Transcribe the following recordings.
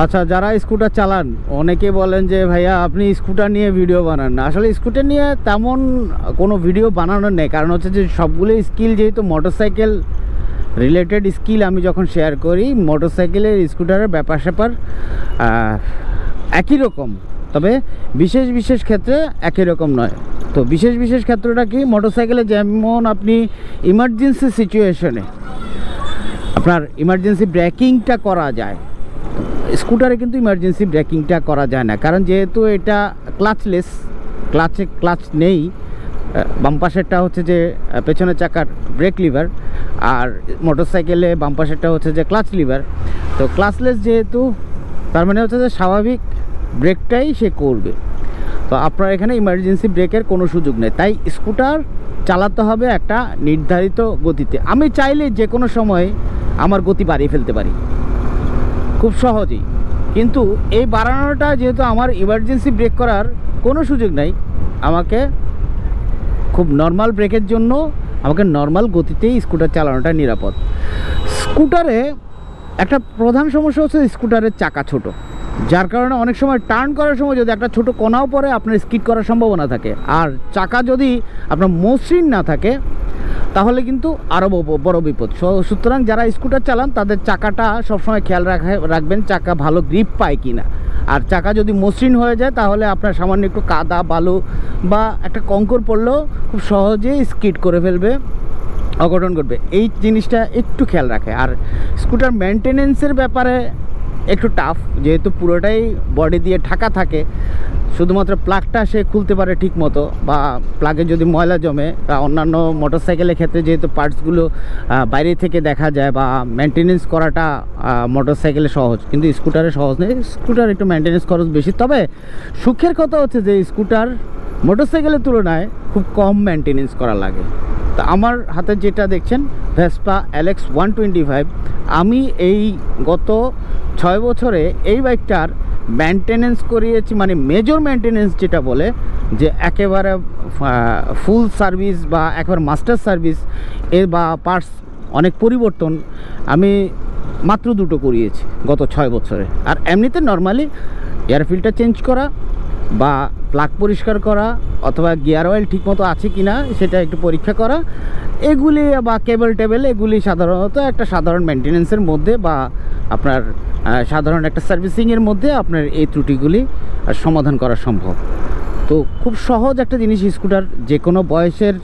আচ্ছা, যারা স্কুটার চালান অনেকে বলেন যে ভাইয়া আপনি স্কুটার নিয়ে ভিডিও বানান না। আসলে স্কুটার নিয়ে তেমন কোনো ভিডিও বানানোর নেই, কারণ হচ্ছে যে সবগুলো স্কিল যেহেতু মোটরসাইকেল রিলেটেড স্কিল আমি যখন শেয়ার করি, মোটরসাইকেলের স্কুটারের ব্যাপার স্যাপার একই রকম, তবে বিশেষ বিশেষ ক্ষেত্রে একই রকম নয়। তো বিশেষ বিশেষ ক্ষেত্রটা কি, মোটরসাইকেলে যেমন আপনি ইমার্জেন্সি সিচুয়েশনে আপনার ইমার্জেন্সি ব্রেকিংটা করা যায়, স্কুটারে কিন্তু ইমার্জেন্সি ব্রেকিংটা করা যায় না, কারণ যেহেতু এটা ক্লাচলেস, ক্লাচ নেই। বাম পাশেরটা হচ্ছে যে পেছনের চাকার ব্রেক লিভার, আর মোটরসাইকেলে বাম পাশেরটা হচ্ছে যে ক্লাচ লিভার। তো ক্লাচলেস যেহেতু, তার মানে হচ্ছে যে স্বাভাবিক ব্রেকটাই সে করবে। তো আপনার এখানে ইমার্জেন্সি ব্রেকের কোনো সুযোগ নেই, তাই স্কুটার চালাতে হবে একটা নির্ধারিত গতিতে। আমি চাইলে যে কোনো সময় আমার গতি বাড়িয়ে ফেলতে পারি খুব সহজেই, কিন্তু এই বাড়ানোটা যেহেতু আমার ইমার্জেন্সি ব্রেক করার কোনো সুযোগ নাই, আমাকে খুব নর্মাল ব্রেকের জন্য আমাকে নর্মাল গতিতেই স্কুটার চালানোটা নিরাপদ। স্কুটারে একটা প্রধান সমস্যা হচ্ছে স্কুটারের চাকা ছোট, যার কারণে অনেক সময় টার্ন করার সময় যদি একটা ছোট কোণাও পড়ে আপনার স্কিড করার সম্ভাবনা থাকে। আর চাকা যদি আপনার মসৃণ না থাকে তাহলে কিন্তু আরও বড় বিপদ। সুতরাং যারা স্কুটার চালান তাদের চাকাটা সবসময় খেয়াল রাখবেন চাকা ভালো গ্রিপ পায় কি না। আর চাকা যদি মসৃণ হয়ে যায় তাহলে আপনার সামান্য একটু কাদা বালু বা একটা কঙ্কর পড়লেও খুব সহজেই স্কিড করে ফেলবে, অঘটন ঘটবে। এই জিনিসটা একটু খেয়াল রাখে। আর স্কুটার মেনটেনেন্সের ব্যাপারে একটু টাফ, যেহেতু পুরোটাই বডি দিয়ে ঢাকা থাকে, শুধুমাত্র প্লাগটা সে খুলতে পারে ঠিক মতো, বা প্লাগে যদি ময়লা জমে, বা অন্যান্য মোটরসাইকেলের ক্ষেত্রে যেহেতু পার্টসগুলো বাইরে থেকে দেখা যায় বা মেনটেনেন্স করাটা মোটরসাইকেলে সহজ, কিন্তু স্কুটারে সহজ নেই। স্কুটার একটু মেনটেনেন্স খরচ বেশি। তবে সুখের কথা হচ্ছে যে স্কুটার মোটরসাইকেলের তুলনায় খুব কম মেনটেনেন্স করা লাগে। তো আমার হাতে যেটা দেখছেন ভেসপা LX 125, আমি এই গত 6 বছরে এই বাইকটার মেনটেনেন্স করিয়েছি, মানে মেজর মেনটেনেন্স যেটা বলে, যে একেবারে ফুল সার্ভিস বা একবার মাস্টার সার্ভিস এর বা পার্টস অনেক পরিবর্তন আমি মাত্র 2টো করিয়েছি গত 6 বছরে। আর এমনিতে নর্মালি এয়ার ফিল্টার চেঞ্জ করা বা প্লাগ পরিষ্কার করা অথবা গিয়ার অয়েল ঠিকমতো আছে কি না সেটা একটু পরীক্ষা করা, এগুলি বা কেবল টেবিল, এগুলি সাধারণত একটা সাধারণ মেনটেনেন্সের মধ্যে বা আপনার সাধারণ একটা সার্ভিসিংয়ের মধ্যে আপনার এই ত্রুটিগুলি সমাধান করা সম্ভব। তো খুব সহজ একটা জিনিস স্কুটার, যে কোনো বয়সের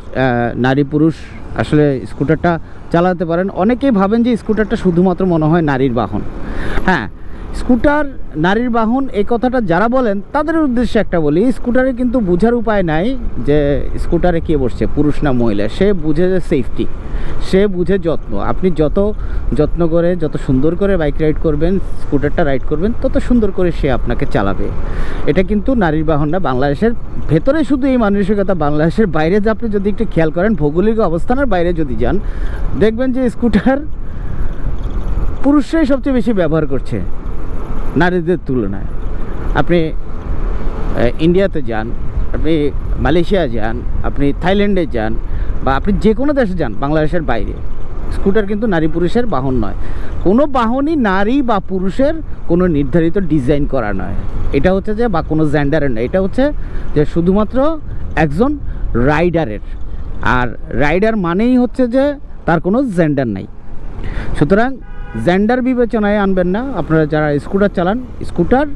নারী পুরুষ আসলে স্কুটারটা চালাতে পারেন। অনেকেই ভাবেন যে স্কুটারটা শুধুমাত্র মনে হয় নারীর বাহন। হ্যাঁ, স্কুটার নারীর বাহন এই কথাটা যারা বলেন তাদের উদ্দেশ্যে একটা বলি, স্কুটারে কিন্তু বোঝার উপায় নাই যে স্কুটারে কে বসছে, পুরুষ না মহিলা। সে বুঝে যে সেফটি, সে বুঝে যত্ন। আপনি যত যত্ন করে যত সুন্দর করে বাইক রাইড করবেন, স্কুটারটা রাইড করবেন, তত সুন্দর করে সে আপনাকে চালাবে। এটা কিন্তু নারীর বাহন না। বাংলাদেশের ভেতরে শুধু এই মানসিকতা, বাংলাদেশের বাইরে যে আপনি যদি একটু খেয়াল করেন, ভৌগোলিক অবস্থানের বাইরে যদি যান, দেখবেন যে স্কুটার পুরুষরাই সবচেয়ে বেশি ব্যবহার করছে নারীদের তুলনায়। আপনি ইন্ডিয়াতে যান, আপনি মালয়েশিয়া যান, আপনি থাইল্যান্ডে যান, বা আপনি যে কোনো দেশে যান বাংলাদেশের বাইরে, স্কুটার কিন্তু নারী পুরুষের বাহন নয়। কোনো বাহনই নারী বা পুরুষের কোনো নির্ধারিত ডিজাইন করা নয়। এটা হচ্ছে যে বা কোনো জেন্ডারের নয়, এটা হচ্ছে যে শুধুমাত্র একজন রাইডারের। আর রাইডার মানেই হচ্ছে যে তার কোনো জেন্ডার নাই। সুতরাং জেন্ডার বিবেচনায় আনবেন না আপনারা যারা স্কুটার চালান। স্কুটার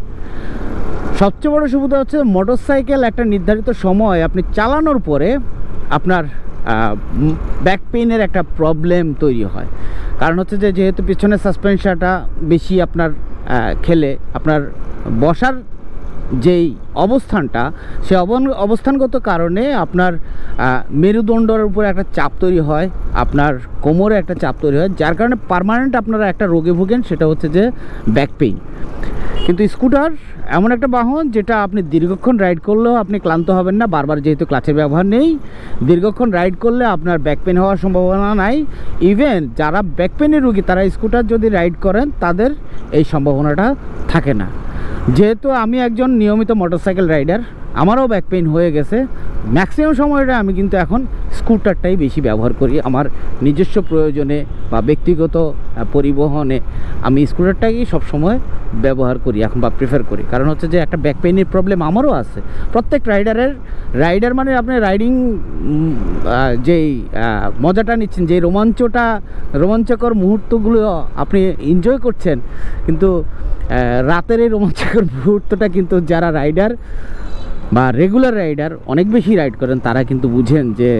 সবচেয়ে বড় সুবিধা হচ্ছে মোটরসাইকেল একটা নির্ধারিত সময় আপনি চালানোর পরে আপনার ব্যাক পেইনের একটা প্রবলেম তৈরি হয়। কারণ হচ্ছে যে যেহেতু পিছনে সাসপেনশনটা বেশি আপনার খেলে, আপনার বসার যেই অবস্থানটা, সে অবস্থানগত কারণে আপনার মেরুদণ্ডের উপরে একটা চাপ তৈরি হয়, আপনার কোমরে একটা চাপ তৈরি হয়, যার কারণে পার্মানেন্ট আপনারা একটা রোগে ভোগেন, সেটা হচ্ছে যে ব্যাক পেইন। কিন্তু স্কুটার এমন একটা বাহন যেটা আপনি দীর্ঘক্ষণ রাইড করলেও আপনি ক্লান্ত হবেন না। বারবার যেহেতু ক্লাচের ব্যবহার নেই, দীর্ঘক্ষণ রাইড করলে আপনার ব্যাক পেন হওয়ার সম্ভাবনা নাই। ইভেন যারা ব্যাক পেনের রুগী তারা স্কুটার যদি রাইড করেন তাদের এই সম্ভাবনাটা থাকে না। যেহেতু আমি একজন নিয়মিত মোটরসাইকেল রাইডার, আমারও ব্যাক পেইন হয়ে গেছে। ম্যাক্সিমাম সময়টা আমি কিন্তু এখন স্কুটারটাই বেশি ব্যবহার করি আমার নিজস্ব প্রয়োজনে বা ব্যক্তিগত পরিবহনে। আমি স্কুটারটাই সবসময় ব্যবহার করি এখন বা প্রেফার করি, কারণ হচ্ছে যে একটা ব্যাক পেইনের প্রবলেম আমারও আছে। প্রত্যেক রাইডার মানে আপনি রাইডিং যেই মজাটা নিচ্ছেন, যে রোমাঞ্চকর মুহূর্তগুলো আপনি এনজয় করছেন, কিন্তু রাতের এই রোমাঞ্চকর মুহূর্তটা কিন্তু যারা রাইডার বা রেগুলার রাইডার অনেক বেশি রাইড করেন তারা কিন্তু বুঝেন যে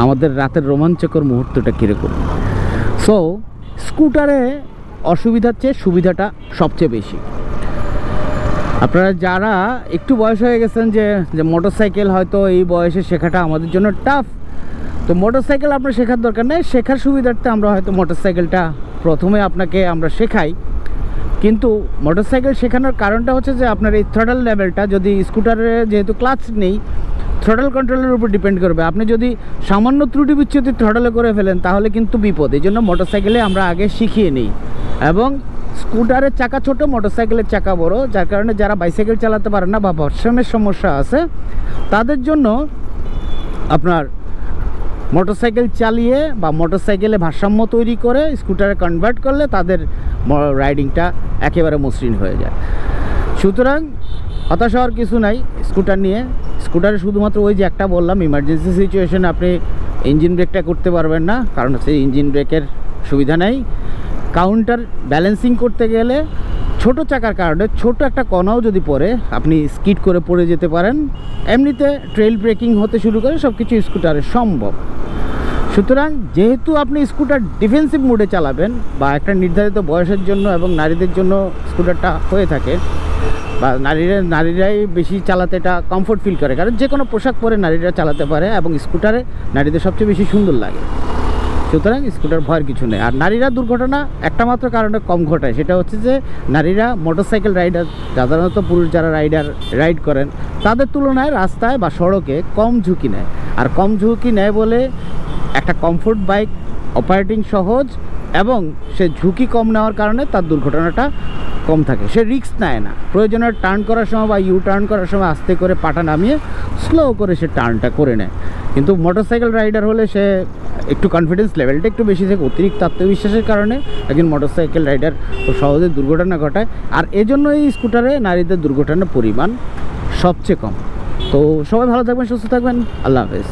আমাদের রাতের রোমাঞ্চকর মুহূর্তটা কীরকম। সো স্কুটারে অসুবিধার চেয়ে সুবিধাটা সবচেয়ে বেশি। আপনারা যারা একটু বয়স হয়ে গেছেন যে মোটরসাইকেল হয়তো এই বয়সে শেখাটা আমাদের জন্য টাফ, তো মোটরসাইকেল আপনার শেখার দরকার নেই। শেখার সুবিধার্থে আমরা হয়তো মোটরসাইকেলটা প্রথমে আপনাকে আমরা শেখাই, কিন্তু মোটরসাইকেল শেখানোর কারণটা হচ্ছে যে আপনার এই থ্রটল লেভেলটা, যদি স্কুটারে যেহেতু ক্লাচ নেই, থ্রটল কন্ট্রোলের উপর ডিপেন্ড করবে। আপনি যদি সামান্য ত্রুটি বিচ্যুতি থ্রটলে করে ফেলেন তাহলে কিন্তু বিপদ। এই জন্য মোটরসাইকেলে আমরা আগে শিখিয়ে নিই। এবং স্কুটারের চাকা ছোট, মোটরসাইকেলের চাকা বড়, যার কারণে যারা বাইসাইকেল চালাতে পারেন না বা ভারসাম্যের সমস্যা আছে তাদের জন্য আপনার মোটরসাইকেল চালিয়ে বা মোটরসাইকেলে ভারসাম্য তৈরি করে স্কুটারে কনভার্ট করলে তাদের রাইডিংটা একেবারে মসৃণ হয়ে যায়। সুতরাং হতাশ হওয়ার কিছু নাই স্কুটার নিয়ে। স্কুটারে শুধুমাত্র ওই যে একটা বললাম, ইমার্জেন্সি সিচুয়েশনে আপনি ইঞ্জিন ব্রেকটা করতে পারবেন না, কারণ হচ্ছে ইঞ্জিন ব্রেকের সুবিধা নেই। কাউন্টার ব্যালেন্সিং করতে গেলে ছোট চাকার কারণে ছোট একটা কণাও যদি পড়ে আপনি স্কিড করে পড়ে যেতে পারেন। এমনিতে ট্রেল ব্রেকিং হতে শুরু করে সব কিছু স্কুটারে সম্ভব। সুতরাং যেহেতু আপনি স্কুটার ডিফেন্সিভ মোডে চালাবেন বা একটা নির্ধারিত বয়সের জন্য এবং নারীদের জন্য স্কুটারটা হয়ে থাকে, বা নারীরাই বেশি চালাতে এটা কমফোর্ট ফিল করে, কারণ যে কোনো পোশাক পরে নারীরা চালাতে পারে এবং স্কুটারে নারীদের সবচেয়ে বেশি সুন্দর লাগে। সুতরাং স্কুটার ভয়ের কিছু নেই। আর নারীরা দুর্ঘটনা একটা মাত্র কারণে কম ঘটায়, সেটা হচ্ছে যে নারীরা মোটরসাইকেল রাইডার, সাধারণত পুরুষ যারা রাইড করেন তাদের তুলনায় রাস্তায় বা সড়কে কম ঝুঁকি নেয়। আর কম ঝুঁকি নেয় বলে একটা কমফোর্ট বাইক অপারেটিং সহজ, এবং সে ঝুঁকি কম নেওয়ার কারণে তার দুর্ঘটনাটা কম থাকে। সে রিস্ক নেয় না, প্রয়োজনে টার্ন করার সময় বা ইউ টার্ন করার সময় আস্তে করে পাটা নামিয়ে স্লো করে সে টার্নটা করে নেয়। কিন্তু মোটরসাইকেল রাইডার হলে সে একটু কনফিডেন্স লেভেলটা একটু বেশি থাকে, অতিরিক্ত আত্মবিশ্বাসের কারণে একজন মোটরসাইকেল রাইডার খুব সহজে দুর্ঘটনা ঘটায়। আর এজন্য এই স্কুটারে নারীদের দুর্ঘটনার পরিমাণ সবচেয়ে কম। তো সবাই ভালো থাকবেন, সুস্থ থাকবেন, আল্লাহ হাফেজ।